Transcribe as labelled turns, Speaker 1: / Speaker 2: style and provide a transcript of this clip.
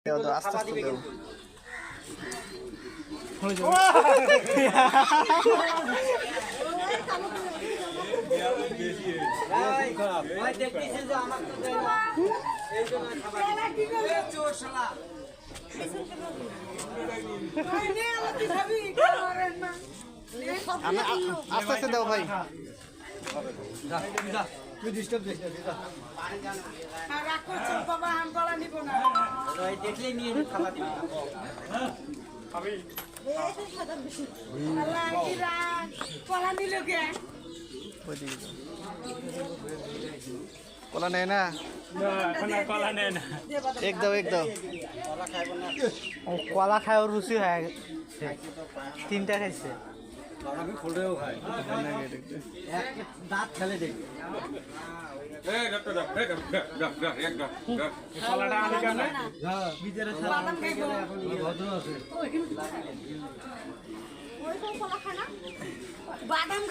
Speaker 1: আস্তে আস্তে দাও। আস্তে আস্তে দাও ভাই।
Speaker 2: তুই ডিস্টার্ব দিস না রাগ করছো বাবা আম গলা নিব না
Speaker 3: ওই দেখলেই নিয়ে খাবার দিবি
Speaker 2: খাবি আল্লাহ কি রাগ গলা নিল কে
Speaker 1: কলা নেয় না,
Speaker 4: কলা নেয় না,
Speaker 1: এক দাও এক দাও।
Speaker 3: কলা খায় রুচি হয় তিনটা খাইছে
Speaker 2: আমি ফুলেও খাই দাঁত ফেলে দেখি
Speaker 4: কলাটা আনি কেন
Speaker 2: ভিতরে ভদ্র আছে
Speaker 5: বাদাম